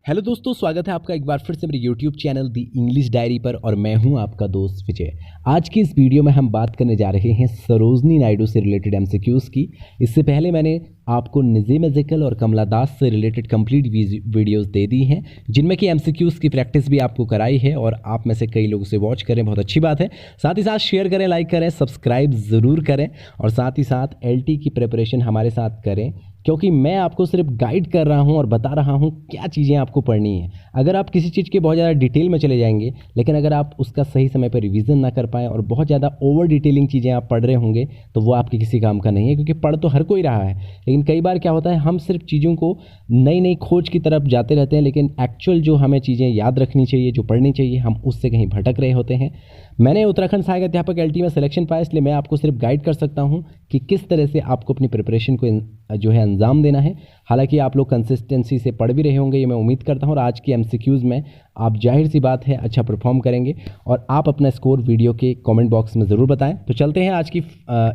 Hello दोस्तों, स्वागत है आपका एक बार फिर से मेरे यूट्यूब चैनल दी इंग्लिश डायरी पर। और मैं हूं आपका दोस्त विजय। आज की इस वीडियो में हम बात करने जा रहे हैं सरोजनी नायडू से रिलेटेड एमसीक्यूज़ की। इससे पहले मैंने आपको नज़ीम ज़िकल और कमला दास से रिलेटेड कंप्लीट वीडियोस दे दी हैं, जिनमें कि एमसीक्यूज़ की प्रैक्टिस भी आपको कराई है और आप में से कई लोग उसे वॉच करें, बहुत अच्छी बात है। साथ ही साथ शेयर करें, लाइक करें, सब्सक्राइब ज़रूर करें और साथ ही साथ एलटी की प्रिपरेशन हमारे साथ करें, क्योंकि मैं आपको सिर्फ गाइड कर रहा हूं और बता रहा हूं क्या चीज़ें आपको पढ़नी है। अगर आप किसी चीज़ के बहुत ज़्यादा डिटेल में चले जाएंगे, लेकिन अगर आप उसका सही समय पर रिवीजन ना कर पाएँ और बहुत ज़्यादा ओवर डिटेलिंग चीज़ें आप पढ़ रहे होंगे, तो वो आपके किसी काम का नहीं है। क्योंकि पढ़ तो हर कोई रहा है, लेकिन कई बार क्या होता है, हम सिर्फ चीज़ों को नई नई खोज की तरफ जाते रहते हैं, लेकिन एक्चुअल जो हमें चीज़ें याद रखनी चाहिए, जो पढ़नी चाहिए, हम उससे कहीं भटक रहे होते हैं। मैंने उत्तराखंड सहायक अध्यापक एलटी में सिलेक्शन पाया, इसलिए मैं आपको सिर्फ गाइड कर सकता हूं कि किस तरह से आपको अपनी प्रिपरेशन को जो है अंजाम देना है। हालांकि आप लोग कंसिस्टेंसी से पढ़ भी रहे होंगे, ये मैं उम्मीद करता हूं। और आज की एमसीक्यूज़ में आप जाहिर सी बात है अच्छा परफॉर्म करेंगे और आप अपना स्कोर वीडियो के कमेंट बॉक्स में ज़रूर बताएं। तो चलते हैं आज की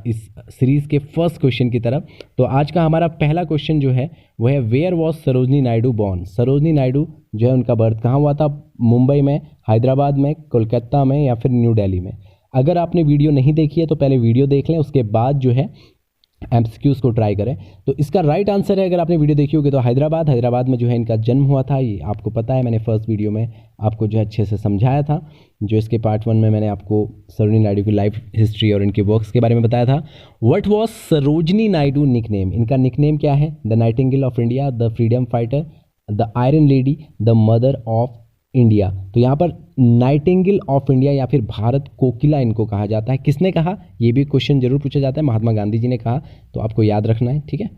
इस सीरीज़ के फर्स्ट क्वेश्चन की तरफ। तो आज का हमारा पहला क्वेश्चन जो है वो है, where was Sarojini Naidu born. Sarojini Naidu जो है उनका बर्थ कहाँ हुआ था? मुंबई में, हैदराबाद में, कोलकाता में या फिर न्यू दिल्ली में? अगर आपने वीडियो नहीं देखी है तो पहले वीडियो देख लें, उसके बाद जो है एमसीक्यूज़ को ट्राई करें। तो इसका राइट आंसर है, अगर आपने वीडियो देखी होगी तो हैदराबाद में जो है इनका जन्म हुआ था। ये आपको पता है, मैंने फर्स्ट वीडियो में आपको जो है अच्छे से समझाया था। जो इसके पार्ट 1 में मैंने आपको सरोजनी नायडू की लाइफ हिस्ट्री और इनके वर्क्स के बारे में बताया था। What was Sarojini Naidu nickname? इनका निकनेम क्या है? The Nightingale of India, the freedom fighter, the iron lady, the mother of India. तो यहाँ पर नाइटिंगेल ऑफ इंडिया या फिर भारत कोकिला इनको कहा जाता है। किसने कहा? ये भी क्वेश्चन जरूर पूछा जाता है। महात्मा गांधी जी ने कहा, तो आपको याद रखना है, ठीक है।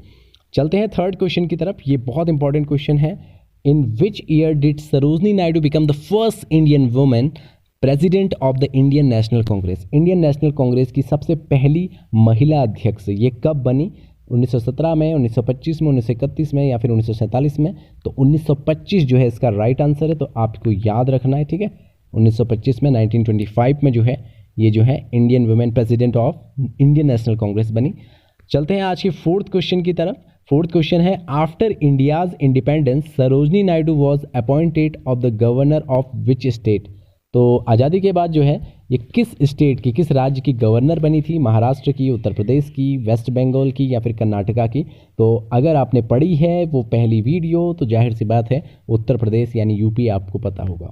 चलते हैं थर्ड क्वेश्चन की तरफ। ये बहुत इंपॉर्टेंट क्वेश्चन है। In which year did Sarojini Naidu become the first Indian women president of the Indian National Congress? Indian National Congress की सबसे पहली महिला अध्यक्ष ये कब बनी? 1917 में, 1925 में, 1931 में या फिर 1947 में? तो 1925 जो है इसका राइट आंसर है, तो आपको याद रखना है, ठीक है। 1925 में, 1925 में जो है ये जो है Indian women president of Indian National Congress बनी। चलते हैं आज के फोर्थ क्वेश्चन की तरफ। फोर्थ क्वेश्चन है, after India's independence Sarojini Naidu was appointed of the governor of which state? तो आज़ादी के बाद जो है ये किस स्टेट की, किस राज्य की गवर्नर बनी थी? महाराष्ट्र की, उत्तर प्रदेश की, वेस्ट बंगाल की या फिर कर्नाटका की? तो अगर आपने पढ़ी है वो पहली वीडियो, तो जाहिर सी बात है उत्तर प्रदेश यानी यूपी आपको पता होगा।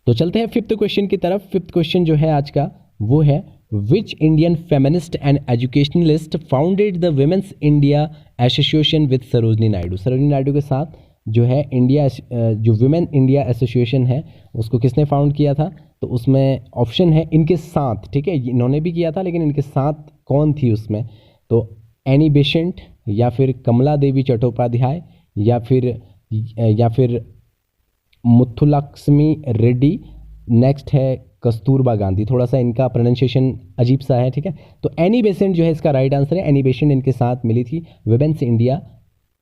तो चलते हैं फिफ्थ क्वेश्चन की तरफ। फिफ्थ क्वेश्चन जो है आज का वो है, which Indian feminist and educationalist founded the women's India association with Sarojini Naidu? Sarojini Naidu के साथ जो है इंडिया जो वुमेन इंडिया एसोसिएशन है उसको किसने फाउंड किया था? तो उसमें ऑप्शन है इनके साथ, ठीक है, इन्होंने भी किया था, लेकिन इनके साथ कौन थी उसमें? तो एनी बेसेंट या फिर कमला देवी चट्टोपाध्याय या फिर मुथुलक्ष्मी रेड्डी, नेक्स्ट है कस्तूरबा गांधी। थोड़ा सा इनका प्रोनाउंसिएशन अजीब सा है, ठीक है। तो एनी बेसेंट जो है इसका राइट आंसर है। एनी बेसेंट इनके साथ मिली थी वुमेन्स इंडिया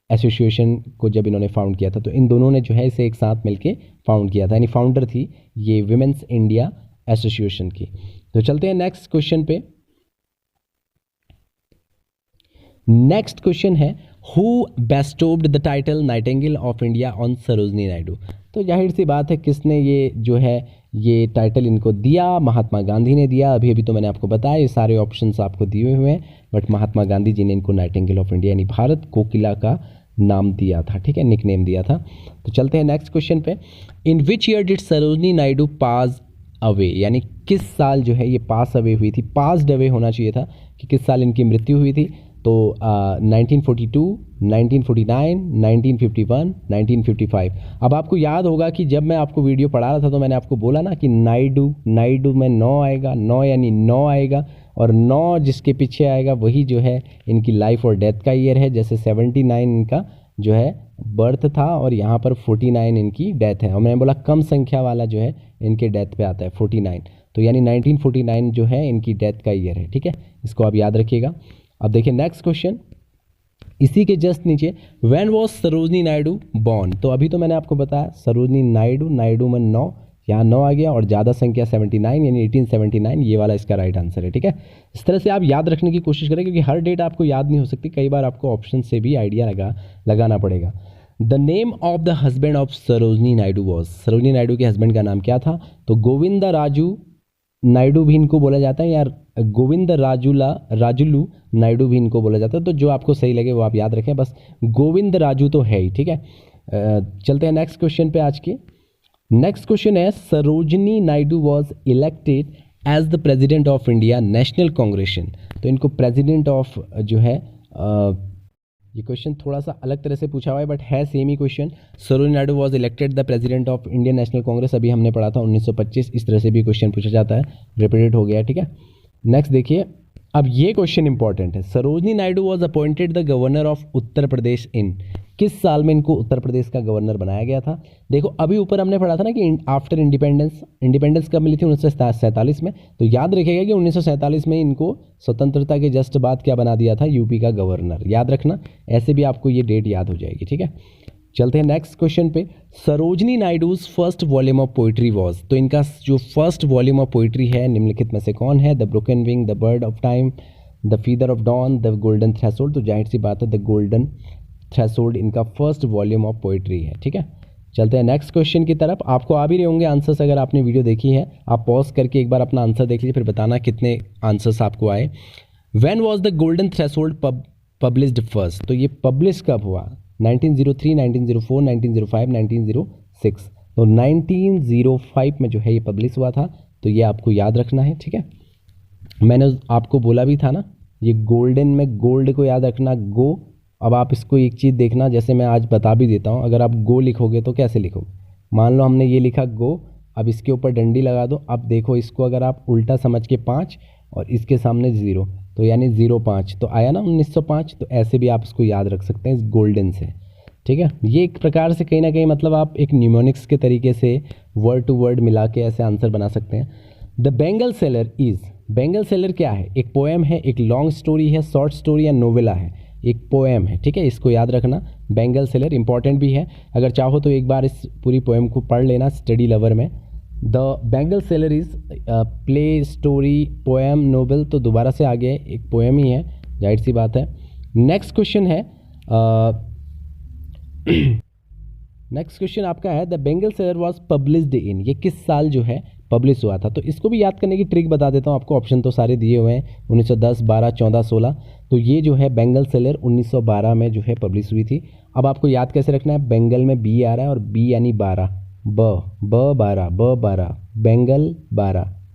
एसोसिएशन को जब इन्होंने फाउंड किया था। तो इन दोनों ने जो है इसे एक साथ मिलके फाउंड किया था, यानी फाउंडर थी ये वुमेन्स इंडिया एसोसिएशन की। तो चलते हैं नेक्स्ट क्वेश्चन पे। नेक्स्ट क्वेश्चन है, who bestowed the title nightingale of India on Sarojini Naidu? तो जाहिर सी बात है किसने ये जो है ये टाइटल इनको दिया? महात्मा गांधी ने दिया। अभी अभी तो मैंने आपको बताया, ये सारे ऑप्शंस आपको दिए हुए हैं, बट महात्मा गांधी जी ने इनको नाइटिंगेल ऑफ इंडिया यानी भारत कोकिला का नाम दिया था, ठीक है, निकनेम दिया था। तो चलते हैं नेक्स्ट क्वेश्चन पे। In which year did Sarojini Naidu pass away? यानी किस साल जो है ये पास अवे हुई थी? पास्ड अवे होना चाहिए था कि किस साल इनकी मृत्यु हुई थी। तो 1942, 1949, 1951, 1955। अब आपको याद होगा कि जब मैं आपको वीडियो पढ़ा रहा था तो मैंने आपको बोला ना कि नायडू में 9 आएगा, 9 यानी 9 आएगा, और 9 जिसके पीछे आएगा वही जो है इनकी लाइफ और डेथ का ईयर है। जैसे 79 इनका जो है बर्थ था और यहाँ पर 49 इनकी डेथ है, और मैंने बोला कम संख्या वाला जो है इनके डेथ पे आता है 49। तो यानी 1949 जो है इनकी डेथ का ईयर है, ठीक है, इसको आप याद रखिएगा। अब देखिए नेक्स्ट क्वेश्चन, इसी के जस्ट नीचे, when was Sarojini Naidu born? तो अभी तो मैंने आपको बताया सरोजनी नायडू में 9, यहाँ 9 आ गया और ज़्यादा संख्या 79 यानी 1879, ये वाला इसका राइट आंसर है, ठीक है। इस तरह से आप याद रखने की कोशिश करें, क्योंकि हर डेट आपको याद नहीं हो सकती, कई बार आपको ऑप्शन से भी आइडिया लगाना पड़ेगा। The name of the husband of Sarojini Naidu was, Sarojini Naidu के हस्बैंड का नाम क्या था? तो गोविंदा राजू नायडू भी इनको बोला जाता है, या गोविंद राजुलू नायडू भी इनको बोला जाता है। तो जो आपको सही लगे वो आप याद रखें, बस गोविंद राजू तो है ही, ठीक है। चलते हैं नेक्स्ट क्वेश्चन पे आज के। नेक्स्ट क्वेश्चन है, Sarojini Naidu was elected as the president of India National Congress. तो इनको प्रेजिडेंट ऑफ जो है ये क्वेश्चन थोड़ा सा अलग तरह से पूछा हुआ है, बट है same he question. Sarojini Naidu was elected the president of Indian National Congress, अभी हमने पढ़ा था 1925। इस तरह से भी क्वेश्चन पूछा जाता है, रिपीटेड हो गया है, ठीक है। नेक्स्ट देखिए, अब ये क्वेश्चन इंपॉर्टेंट है। Sarojini Naidu was appointed the governor of Uttar Pradesh in, किस साल में इनको उत्तर प्रदेश का गवर्नर बनाया गया था? देखो अभी ऊपर हमने पढ़ा था ना कि आफ्टर इंडिपेंडेंस कब मिली थी? 1947 में। तो याद रखिएगा कि 1947 में इनको स्वतंत्रता के जस्ट बाद क्या बना दिया था? यूपी का गवर्नर। याद रखना, ऐसे भी आपको ये डेट याद हो जाएगी, ठीक है। चलते हैं नेक्स्ट क्वेश्चन पे। Sarojini Naidu's first volume of poetry was, तो इनका जो फर्स्ट वॉल्यूम ऑफ पोइट्री है निम्नलिखित में से कौन है? The broken wing, the bird of time, the feather of dawn, the golden threshold. तो जाहिर सी बात है द गोल्डन थ्रेशोल्ड इनका फर्स्ट वॉल्यूम ऑफ पोइट्री है, ठीक है। चलते हैं नेक्स्ट क्वेश्चन की तरफ। आपको आ भी रहे होंगे आंसर्स, अगर आपने वीडियो देखी है आप पॉज करके एक बार अपना आंसर देख लीजिए, फिर बताना कितने आंसर्स आपको आए। When was the golden threshold published first, तो ये पब्लिश कब हुआ? 1903, 1904, 1905, 1906। तो 1905 में जो है ये पब्लिश हुआ था, तो ये आपको याद रखना है, ठीक है। मैंने आपको बोला भी था ना, ये गोल्डन में गोल्ड को याद रखना, गो। अब आप इसको एक चीज़ देखना, जैसे मैं आज बता भी देता हूँ, अगर आप गो लिखोगे तो कैसे लिखोगे? मान लो हमने ये लिखा गो, अब इसके ऊपर डंडी लगा दो। अब देखो इसको अगर आप उल्टा समझ के 5 और इसके सामने 0, तो यानी 05, तो आया ना 1905। तो ऐसे भी आप इसको याद रख सकते हैं इस गोल्डन से, ठीक है। ये एक प्रकार से कहीं ना कहीं मतलब आप एक न्यूमोनिक्स के तरीके से वर्ड टू वर्ड मिला के ऐसे आंसर बना सकते हैं। The Bengal seller is, Bengal seller क्या है? एक पोएम है, एक लॉन्ग स्टोरी है, शॉर्ट स्टोरी या नोवेला है? एक पोएम है, ठीक है। इसको याद रखना, बेंगल सेलर इंपॉर्टेंट भी है। अगर चाहो तो एक बार इस पूरी पोएम को पढ़ लेना स्टडी लवर में। The Bengal seller is play, story, poem, novel. तो दोबारा से आ गया, एक पोएम ही है, जाहिर सी बात है। नेक्स्ट क्वेश्चन है, नेक्स्ट क्वेश्चन आपका है, the Bengal seller was published इन, ये किस साल जो है पब्लिश हुआ था? तो इसको भी याद करने की ट्रिक बता देता हूँ आपको। ऑप्शन तो सारे दिए हुए हैं, 1910, 12, 14, 16। तो ये जो है बेंगल सेलर 1912 में जो है पब्लिश हुई थी। अब आपको याद कैसे रखना है? बेंगल में बी आ रहा है और बी यानी 12, ब 12, बेंगल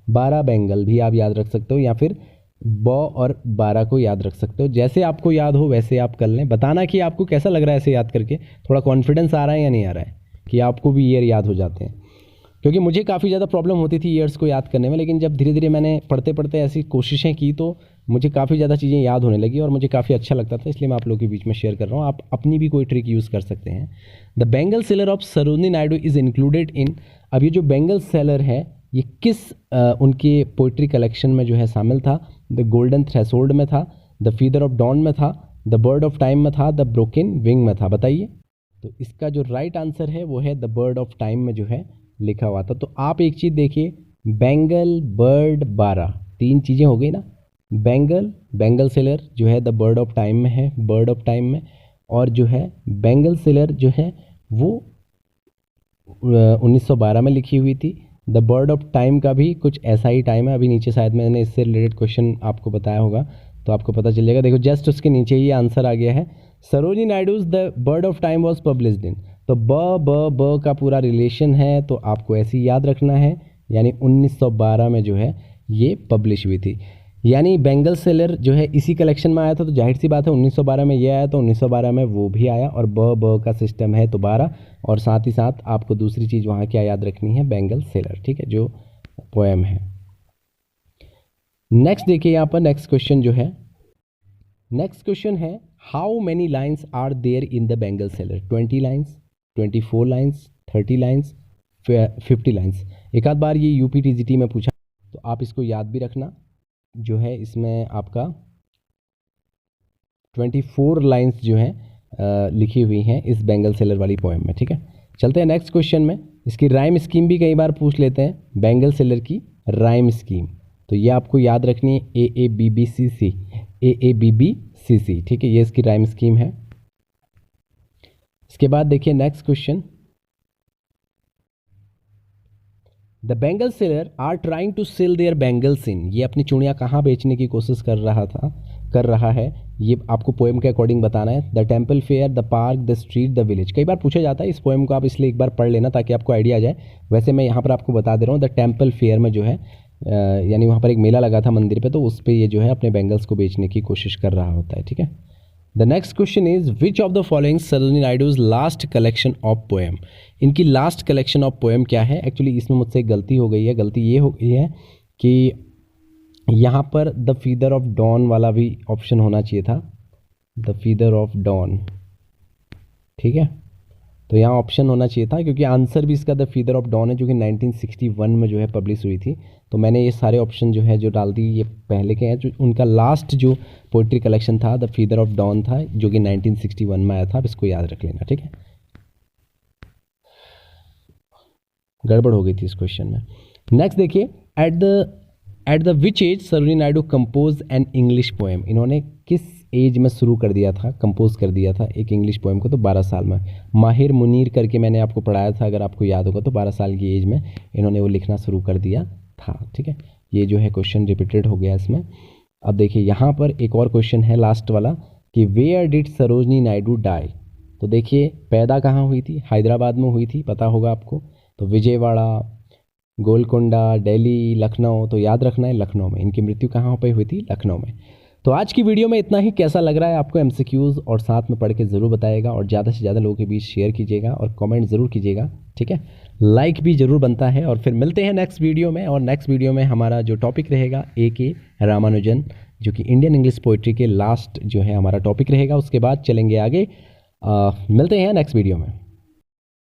12 बेंगल भी आप याद रख सकते हो, या फिर ब और 12 को याद रख सकते हो। जैसे आपको याद हो वैसे आप कर लें। बताना कि आपको कैसा लग रहा है ऐसे याद करके, थोड़ा कॉन्फिडेंस आ रहा है या नहीं आ रहा है कि आपको भी ईयर याद हो जाते हैं। क्योंकि मुझे काफ़ी ज़्यादा प्रॉब्लम होती थी ईयर्स को याद करने में, लेकिन जब धीरे धीरे मैंने पढ़ते पढ़ते ऐसी कोशिशें की तो मुझे काफ़ी ज़्यादा चीज़ें याद होने लगी और मुझे काफ़ी अच्छा लगता था। इसलिए मैं आप लोगों के बीच में शेयर कर रहा हूँ, आप अपनी भी कोई ट्रिक यूज़ कर सकते हैं। The Bengal seller of Sarojini Naidu is included in, अब ये जो बेंगल सेलर है ये किस उनके पोइट्री कलेक्शन में जो है शामिल था? द गोल्डन थ्रेशोल्ड में था, द फीदर ऑफ डॉन में था, द बर्ड ऑफ टाइम में था, द ब्रोकन विंग में था? बताइए। तो इसका जो राइट आंसर है वो है द बर्ड ऑफ टाइम में जो है लिखा हुआ था। तो आप एक चीज़ देखिए, बेंगल, बर्ड, 12, 3 चीज़ें हो गई ना। बेंगल सेलर जो है द बर्ड ऑफ टाइम में है, बर्ड ऑफ टाइम में, और जो है बेंगल सेलर जो है वो 1912 में लिखी हुई थी। द बर्ड ऑफ टाइम का भी कुछ ऐसा ही टाइम है, अभी नीचे शायद मैंने इससे रिलेटेड क्वेश्चन आपको बताया होगा तो आपको पता चल जाएगा। देखो जस्ट उसके नीचे ही आंसर आ गया है, Sarojini Naidu's the bird of time was published in. तो ब का पूरा रिलेशन है, तो आपको ऐसे ही याद रखना है, यानी 1912 में जो है ये पब्लिश हुई थी। यानी बेंगल सेलर जो है इसी कलेक्शन में आया था, तो जाहिर सी बात है 1912 में ये आया तो 1912 में वो भी आया, और ब का सिस्टम है तो 12, और साथ ही साथ आपको दूसरी चीज़ वहाँ क्या याद रखनी है? बेंगल सेलर, ठीक है, जो पोएम है। नेक्स्ट देखिए यहाँ पर नेक्स्ट क्वेश्चन जो है, नेक्स्ट क्वेश्चन है, how many lines are there in the Bengal sailor? 20 lines, 24 lines, 30 lines, 50 lines. एक आध बार ये UPTGT में पूछा, तो आप इसको याद भी रखना। जो है इसमें आपका 24 लाइन्स जो हैं लिखी हुई हैं इस बेंगल सेलर वाली पोएम में, ठीक है। चलते हैं नेक्स्ट क्वेश्चन में। इसकी राइम स्कीम भी कई बार पूछ लेते हैं, बेंगल सेलर की राइम स्कीम। तो ये आपको याद रखनी है, AABBCC, AABBCC, ठीक है, ये इसकी राइम स्कीम है। इसके बाद देखिए next question, the bangle sellers are trying to sell their bangles in, ये अपनी चूड़ियाँ कहाँ बेचने की कोशिश कर रहा है, ये आपको पोएम के अकॉर्डिंग बताना है। The temple fair, the park, the street, the village. कई बार पूछा जाता है, इस पोएम को आप इसलिए एक बार पढ़ लेना ताकि आपको आइडिया आ जाए। वैसे मैं यहाँ पर आपको बता दे रहा हूँ, द टेम्पल फेयर में जो है यानी वहाँ पर एक मेला लगा था मंदिर पे, तो उस पर ये जो है अपने बैंगल्स को बेचने की कोशिश कर रहा होता है, ठीक है। The next question is which of the following Sarojini Naidu's last collection of poem, इनकी लास्ट कलेक्शन ऑफ पोएम क्या है। एक्चुअली इसमें मुझसे एक गलती हो गई है, गलती ये हो गई है कि यहाँ पर द फीदर ऑफ डॉन वाला भी ऑप्शन होना चाहिए था, द फीदर ऑफ डॉन, ठीक है। तो यहाँ ऑप्शन होना चाहिए था क्योंकि आंसर भी इसका द फीदर ऑफ डॉन है जो कि 1961 में जो है पब्लिश हुई थी। तो मैंने ये सारे ऑप्शन जो है जो डाल दी, ये पहले के हैं। जो उनका लास्ट जो पोइट्री कलेक्शन था द फीदर ऑफ डॉन था जो कि 1961 में आया था। अब इसको याद रख लेना, ठीक है। गड़बड़ हो गई थी इस क्वेश्चन में। नेक्स्ट देखिए, at the which age Sarojini Naidu compose an English poem, इन्होंने किस एज में शुरू कर दिया था, कंपोज कर दिया था एक इंग्लिश पोएम को। तो 12 साल में। माहिर मुनीर करके मैंने आपको पढ़ाया था, अगर आपको याद होगा, तो 12 साल की एज में इन्होंने वो लिखना शुरू कर दिया था, ठीक है। ये जो है क्वेश्चन रिपीटेड हो गया इसमें। अब देखिए यहाँ पर एक और क्वेश्चन है लास्ट वाला कि where did Sarojini Naidu die. तो देखिए पैदा कहाँ हुई थी, हैदराबाद में हुई थी, पता होगा आपको। तो विजयवाड़ा, गोलकोंडा, दिल्ली, लखनऊ, तो याद रखना है लखनऊ में। इनकी मृत्यु कहाँ पे हुई थी, लखनऊ में। तो आज की वीडियो में इतना ही। कैसा लग रहा है आपको एमसीक्यूज़, और साथ में पढ़ के ज़रूर बताइएगा, और ज़्यादा से ज़्यादा लोगों के बीच शेयर कीजिएगा और कमेंट ज़रूर कीजिएगा, ठीक है। लाइक भी ज़रूर बनता है। और फिर मिलते हैं नेक्स्ट वीडियो में। और नेक्स्ट वीडियो में हमारा जो टॉपिक रहेगा A.K. रामानुजन, जो कि इंडियन इंग्लिश पोइट्री के लास्ट जो है हमारा टॉपिक रहेगा। उसके बाद चलेंगे आगे। मिलते हैं नेक्स्ट वीडियो में।